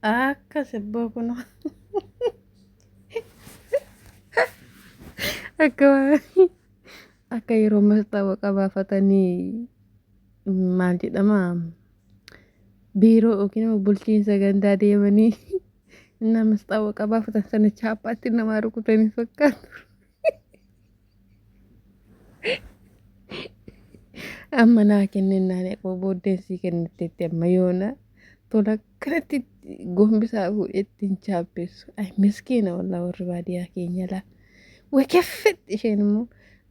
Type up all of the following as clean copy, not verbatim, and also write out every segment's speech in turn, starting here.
akka sibboo kun akka akka yeroo masxaawaqa baafatanii maal jedhama biiroo yookiin immoo bulchiinsa gandaa deemanii nama masxaawaqa baafatan sana chaappaatti namaa rukutanii fakkaatu. Amma naa kennennaan eqoo booddeensi kennetti amma yoona tola kanatti gombisaa fuudhee ittiin chaappeessu. Ay miskiina walaa warri baadiyyaa keenya laa. Way keffetti isheen immoo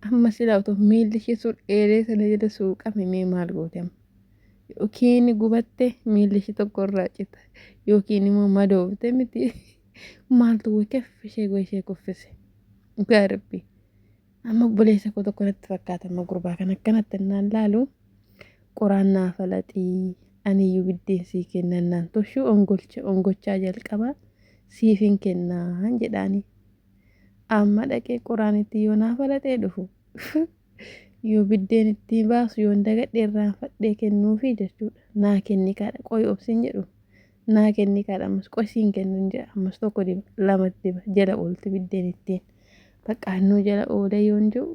amma silaa otoo miilli ishee sun eelee sana jala suuqame mee maal goote amma. Yookiin gubatte miilli ishee tokko irraa cita yookiin immoo madoofte miti maaltu way keffe ishee goy ishee kuffise. Dhugaa rabbii. Amma obboleessa koo tokko natti fakkaata amma gurbaa kan akkanatti naan laalu qoraannaa falaxii aniyyuu biddeensi kennannaan toshuu ongochaa jalqabaa siifin kennaan jedhaani. Amma dhaqee qoraanitti yoo naa falaxee dhufu yoo biddeen itti baasu yoo dagadhee irraan fadhee kennuufi jechuudha. Naa kenni kaadha qoy obsin jedhu naa kenni kaadha ammas qoy siin kennan jedha ammas tokko diba lamatti diba jala oolti biddeen ittiin. Bakkaannoo jala oolee yoon jiru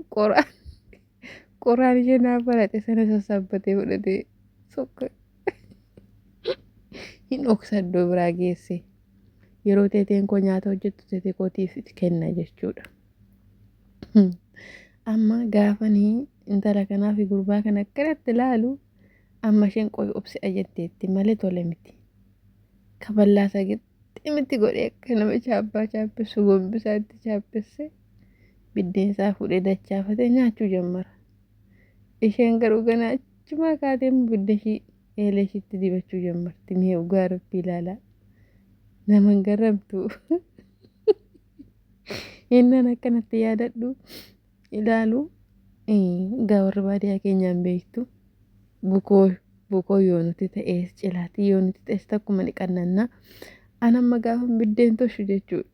qoraan ishee naaf falaxe sana sassaabbatee fudhatee sokka hin dhoksadhoo biraa geesse yeroo teeteen koo nyaata hojjettu teetee kootiif kenna jechuudha. Amma gaafanii intala kanaa fi gurbaa kan akkanatti ilaalu amma isheen qoy obsi ajjetteetti malee tole miti. Kaballaa sagitti miti godhee akka nama chaappaa chaappessu gombisaa itti chaappesse. Biddeen isaa fuudhee dachaafatee nyaachuu jammara. Isheen garuu ganaa achumaa kaatee biddeen ishii eelee ishiitti dibachuu jammarti. Mee dhugaa rabbii ilaalaa. Nama hin garamtu. Innaan akkanatti yaadadhu ilaalu egaa warri baadiyyaa keenyaan beektu bukoo yoo nuti ta'ees cilaatti yoo nuti ta'ees takkuma dhiqannannaa. Anamma gaafa biddeen toshu jechuudha.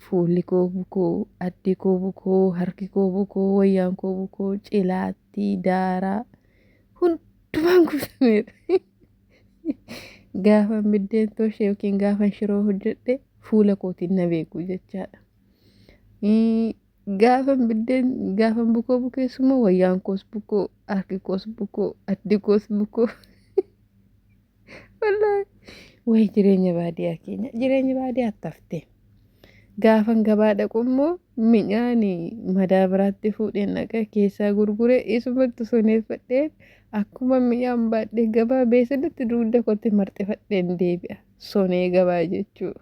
Fuulli koo bukoo, addi koo bukoo, harki koo bukoo, wayyaan koo bukoo, cilaatti, daaraa hundumaan guutameera. Gaafa biddeen toshe yookiin gaafa shiroo hojjedhe fuula kootiin na beeku jechaadha. Gaafa bukoo bukeessummoo wayyaan koos bukoo, harki koos bukoo, addi koos bukoo. Wallaahi way jireenya baadiyyaa keenya jireenya baadiyyaa taftee. Gaafan gabaa dhaqu immoo midhaanii madaabaraatti fuudheen dhaqa keessaa gurguree isumatti soneeffadheen akkuma midhaan baadhee gabaa beeksisatti dugda kootti marxifadheen deebi'a. Sonee gabaa jechuudha.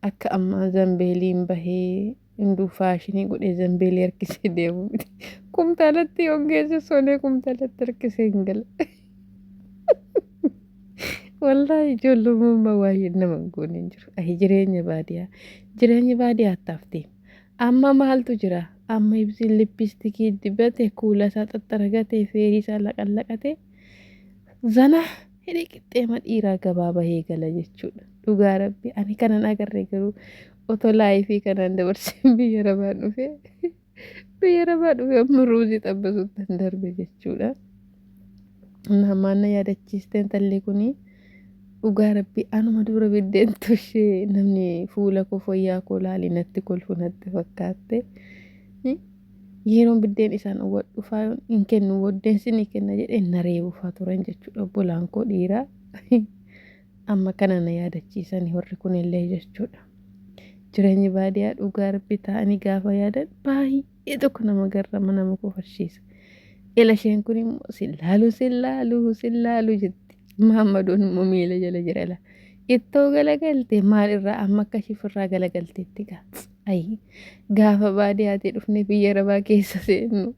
Akka ammaa zambeeliin bahee hinduu faashinii godhee zambeelii harkisee deemu miti. Kumtaalatti hongeesse sonee kumtaalatti harkisee hin gala. Wallaahi ijoollummaa waa'ee nama goone hin jiru. Ayi jireenya baadiyyaa. Jireenya baadiyyaa taftee. Amma maaltu jira? Amma ibsiin lippistikii dibate kuula isaa xaxxaragatee feerii isaa laqallaqatee zana hidhee qixxeema dhiiraa gabaa bahee gala jechuudha. Dhugaa rabbi ani kanan agarree garuu otoo laayifii kanaan dabarseen biyya rabaa dhufe amma ruuzii xabbasuutti hin darbe jechuudha. Namaan na yaadachiisteen tallee kunii. Dhugaa rabbii anuma dura biddeen toshee namni fuula koo fayyaa koo laali natti kolfu natti fakkaatte. Yeroon biddeen isaan uwwadhu faayoon hin kennu waddeensi ni kenna jedhee na reebufaa turan jechuudha obbolaan koo dhiiraa. Amma kana na yaadachiisanii warri kunillee jechuudha. Jireenyi baadiyyaa dhugaa rabbii ta'anii gaafa yaadan baay'ee tokko nama garrama nama kofalchiisa. Ila isheen kun immoo sillaaluu jetti. Muhammadoon immoo miila jala jira la. Ittoo galagalte maal irraa amma akka shifirraa galagalteetti gaafas. Ayi gaafa baadiyyaatti dhufne biyya rabaa keessa seennu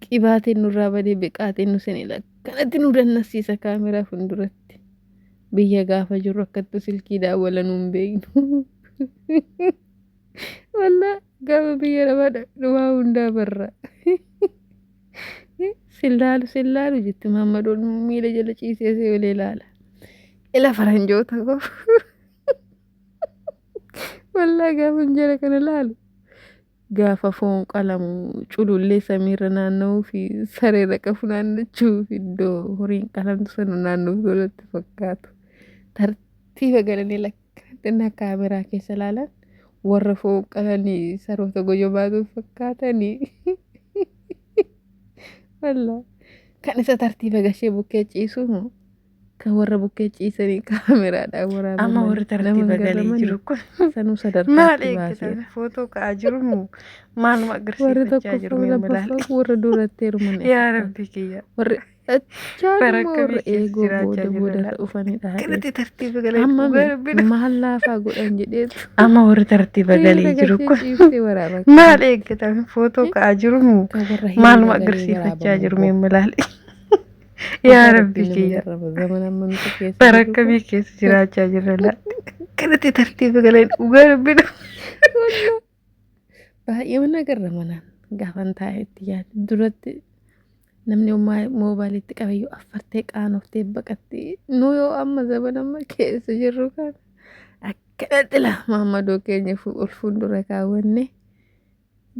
qibaatiin nurraa badee biqaatiin nu seenila. Kanatti nu dannasiisa kaameraa fuulduratti. Biyya gaafa jirru akkattu silkii daawwalanuu hin beeknu. Wallaa gaafa biyya rabaa dhumaa hundaa barra. Sillaalu jetti Muhammadoon miila jala ciisee seelee ilaala. Ila faranjoota koo. Wallaa gaafa jala kana ilaalu. Gaafa foon qalamu culullee samiirra naanna'uu fi sareerra qabu naannachuu fi iddoo horiin qalamtu sana naanna'uu tolatti fakkaatu. tartiiba galanii lakkana kaameraa keessa ilaalan warra fooqqalanii saroota goyobaatu fakkaatanii wallaa kan isa tartiiba gashee bukkee ciisu moo kan warra bukkee ciisanii kaameraadhaan Amma waraabamanii warri tartiiba galee jiru kun sanuu maal sadarkaatti eeggatanii baaseera. footoo ka'aa jiru moo maaluma Warri agarsiifachaa jiru tokkoffaa mee maal lammaffaa warra duratteeru mana yaa fakkaata. rabbi kiyya Warri achaan bara immoo akkamii warra keessa eegoo jiraachaa jirra boodarra laata dhufanidha haadheen. kanatti tartiiba galee Amma dhugaa rabbina maal laafaa godhan jedheetu amma warri tartiiba galee hiriira jiru gashee kun ciiftee waraabaa maal jirti. eeggatanii footoo ka'aa jiru moo Kan warra maaluma hiriira galee agarsiifachaa waraabamu jiru boo. mee maal yaa Dhugaa rabbi rabbii nama kiyya garraba zamana amantii keessa bara jirru kun. akkamii keessa jiraachaa jirra laata kanatti tartiiba galee dhugaa rabbina Wallah baay'ee mana garramanaan gaafan taa'etti yaadu duratti namni moobaaliitti qabayyuu affartee qaanoftee baqattee nu yoo amma zaman amma keessa jirru kan akkanatti Maammadoo keenya ol fuuldura kaawwanne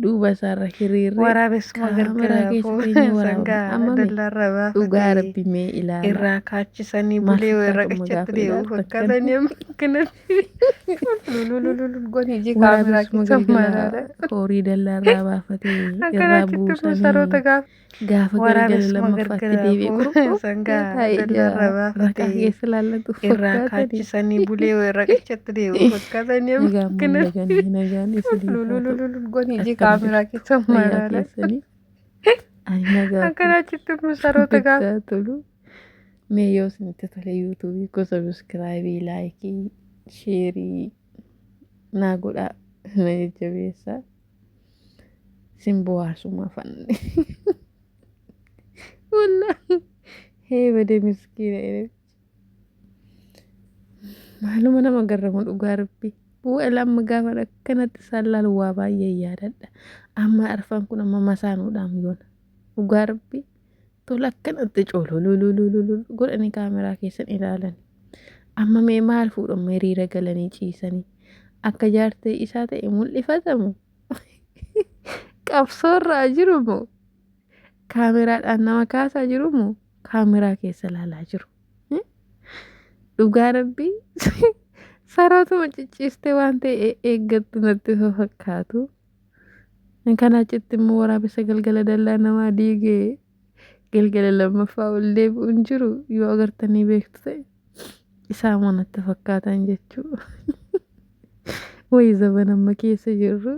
duuba isaarra hiriirree waraabessuma kaameraa gargaraa keessa teenyee waraabama. sangaa Amma mee dallaarra dhugaa baafatee rabbi mee ilaala. irraa kaachisanii Maal bulee irra fakkaatuma qachatti gaafa deebi'u ilaaltan fakkaatanii amma kanatti lulululul goon hojii kaameraa waraabessuma keessa galgala maalaadha horii dallaarraa baafatee irraa akkanachitti saroota buusanii gaafa galgala waraabessuma lammaffaatti gargaraa deebi'ee quruquruqqee sangaa taa'ee dallaarra raqaa baafatee keessa laallatu irraa fakkaatanii. kaachisanii bulee irra qachatti deebi'u fakkaatanii amma Nagaan kanatti mallaganii nagaan isiniif haa ta'u. lulululul goon hojii Akkam kaameraa jirtu keessa fayyaa maalaadha keessanii ani nagaa kun akkanachitti saroota gaafa bittaa tolu. Mee yoo isinitti tole yuutuubii koo sabiskiraayibii laayikii sheerii naa godhaa na jajjabeessaa isin bohaarsuma fanne wallaahi heebade miskiina ere maaluma nama garramu dhugaa rabbi bu'aa lamma gaafa akkanatti isaan laalu waa baay'ee yaadadha amma arfan kun amma masaanuudhaan yoona dhugaa rabbi tola akkanatti coolololololol godhanii kaameraa keessan ilaalan amma mee maal fuudhamu hiriira galanii ciisanii akka jaartee isaa ta'e mul'ifatamu qabsoorraa jiru moo kaameraadhaan nama kaasaa jiru moo kaameraa keessa ilaalaa jiru dhugaa rabbii sarootuma cicciistee waan ta'e eeggattu natti fakkaatu kan achitti immoo waraabessa galgala dallaa namaa diigee galgala lammaffaa ol deebi'uun jiru yoo agartanii beektu ta'e isaa manatti fakkaatan jechuu wayi zaman amma keessa jirru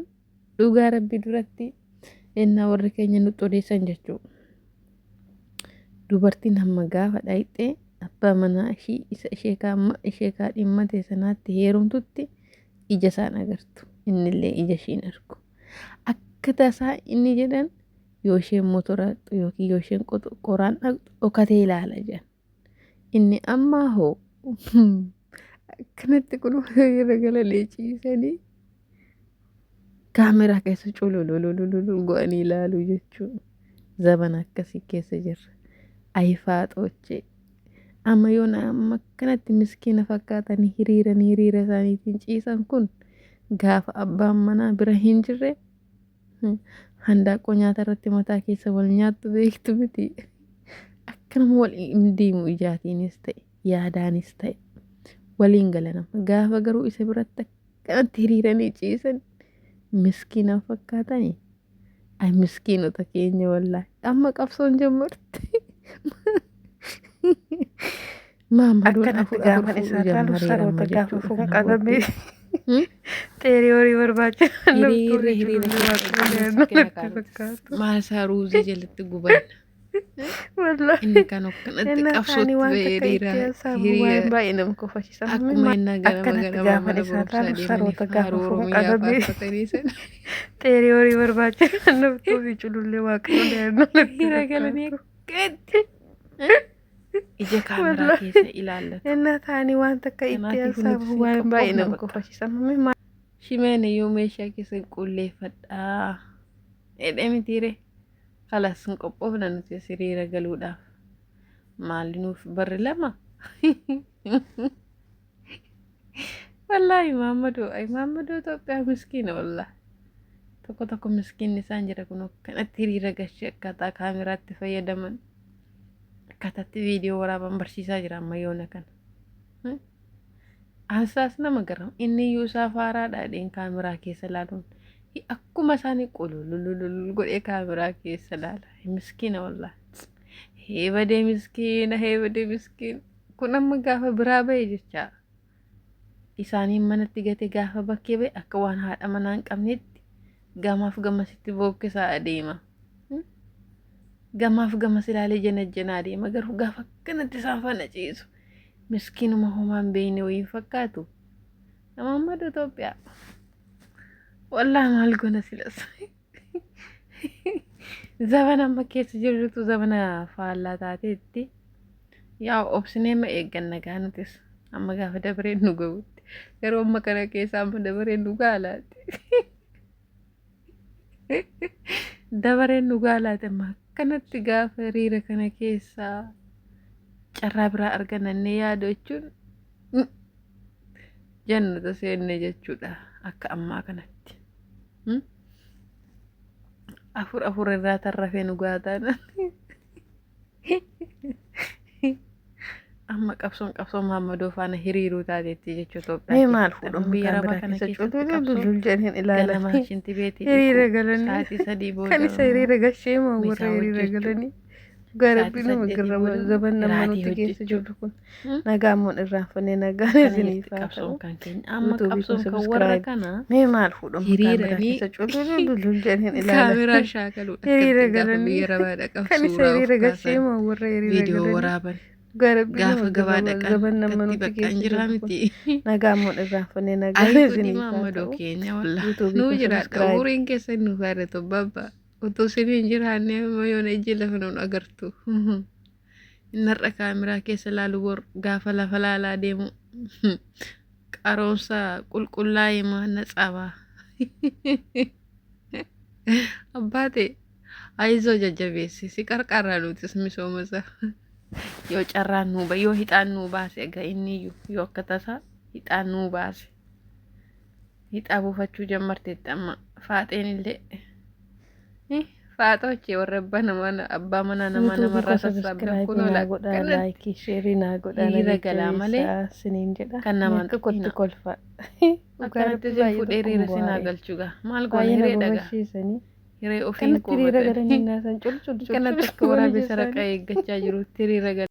dhugaa rabbi duratti ennaa warri keenya nutti odeessan jechuu dubartiin hamma gaafa dhayxee abbaa manaa ishee kaa dhimmate sanaatti heerumtutti ija isaan agartu innillee ija ishiin argu akka tasaa inni jedhan yoo isheen motoraattu yookiin yoo isheen qoraan dhaqxu dhokatee ilaala jedhan inni ammaa hoo akkanatti kun irra galalee ciisanii kaameraa keessa cululululul go'anii ilaaluu jechuudha zaman akkasii keessa jirra ayifaa xoochee amma yoo amma akkanatti miskiina fakkaatanii hiriira isaaniitiin ciisan kun gaafa abbaan manaa bira hin jirre handaaqqoo nyaata irratti mataa keessa wal nyaattu beektu miti akkanuma wal deemu ijaatiinis ta'e yaadaanis ta'e waliin galanama gaafa garuu isa biratti akkanatti hiriiranii ciisan miskiina fakkaatanii ay miskiinota keenya wallaahi amma qabsoon jammarti maamaduun akkanatti gaafa isaa laalu saroota gaafa funqalamee teerii horii barbaachisan maal isaa ruuzii jalatti gubanna inni kan akkanatti qabsootti ba'ee baay'ee nama kofasiisa akkuma innaa akkanatti ganama gaafa mana isaa barumsaa laalu saroota deemanii gaafa faaruu funqalamee faarfatanii sana teerii horii barbaachisan naftuu fi culullee waaqayyoon hiriira galanii akkatti ija kaameraa keessa ilaallatu. Innaa taa'anii waan takka itti haasawu waan baay'ee nama kofasiisa Shimeen iyyuu meeshaa keessa qulleeffadhaa. Edhee mitiire halas hin qophoofna nuti hiriira galuudhaaf. Maali nuuf barri lama? Wallaahi Maammadoo Itoophiyaa miskiina wallaahi. Tokko miskiinni isaan jira kun akkanatti hiriira gashee akkaataa kaameraatti fayyadaman. Akkaataatti viidiyoo waraaban barsiisaa jira amma yoona kana. Ansaas nama garam inni iyyuu isaa faaraadhaadheen kaameraa keessa ilaaluun akkuma isaanii qulululul godhee kaameraa keessa ilaala. Miskiina wallah. Heebadee miskiina kun amma gaafa biraa ba'e jecha isaaniin manatti gate gaafa bakkee ba'e akka waan haadha manaa hin qabnetti gamaaf gamasitti bookkisaa adeema. Gamaaf gamas ilaalee janajjanaa adeema garuu gaafa akkanatti isaan faana ciisu. Miskiinuma homaan beeyne wayii fakkaatu. Nama Muhammad Itoophiyaa. Wallahi maal goona silas. Zabana amma keessa jirrutu zabana faallaa taateetti. Yaa obsinee ma eegganna gaa nutis. Amma gaafa dabareen nu ga'utti. Garuu amma kana keessa amma dabareen nu gaalaati. Dabareen nu gaalaati amma akkanatti gaafa hiriira kana keessaa carraa biraa argannee yaada jechuun jannata seenne jechuudha akka ammaa kanatti. Afur irraa tarrafee nu gaataan. Amma qabsoon Maammadoo faana hiriiruu taateetti jechuudha. Mee maal fuudhamu biyya rabaa kana keessatti qabsoon ganama shinti beetii hiriira galanii sa'aatii 3 booda kan isa hiriira gashee moo warra hiriira galanii garabbina magirrama zaban nama nuti keessa jirru kun nagaammoon irraanfannee nagaan isiniif haa ta'u. Amma qabsoon kan warra kana mee maal fuudhamu hiriiranii kaameraa shaakaluudha. hiriira galanii biyya rabaadha kan isa hiriira gashee moo warra hiriira viidiyoo galanii waraaban. garabbina Gaafa gabaa zaban nama dhaqan nuti bakka keessa hin jiraa jirru kun miti. nagaammoon irraanfannee nagaan Ayi isiniif haa Maammadoo ta'u. keenya wallah. YouTube Nuu kun jiraadha. subscribe. Umuriin keessa nu fayyadatu babba. Otoo isin hin jiraanne mayoona ijji lafa nuun agartu. Innarra kaameraa keessa ilaalu gaafa lafa laalaa deemu qaroomsa qulqullaa'ee maana cabaa. Abbaate ayizoo jajjabeessi si qarqarraa nutis misoomasa. Yoo carraan nuu yoo hixaan nuu baase egaa inni iyyuu yoo akka tasaa hixaan nuu baase. Hixaa buufachuu jammarteetti amma faaxeen illee. Faaxoochee warra abbaa manaa namarraa sassaabdan kun ola laayikii sheerii naa godhaa hiriira galaa malee siniin jedha kan namaan akka kotti xiqqina. kolfa Akkanatti isin fuudhee hiriira sinaa galchuugaa. Maal goona baay'ee hiree nama dhagaa. barsiisanii Hiree ofiin kanatti hiriira qoobatanii. galanii naasan culcul Kanatti akka waraabee saraqa eeggachaa jirutti hiriira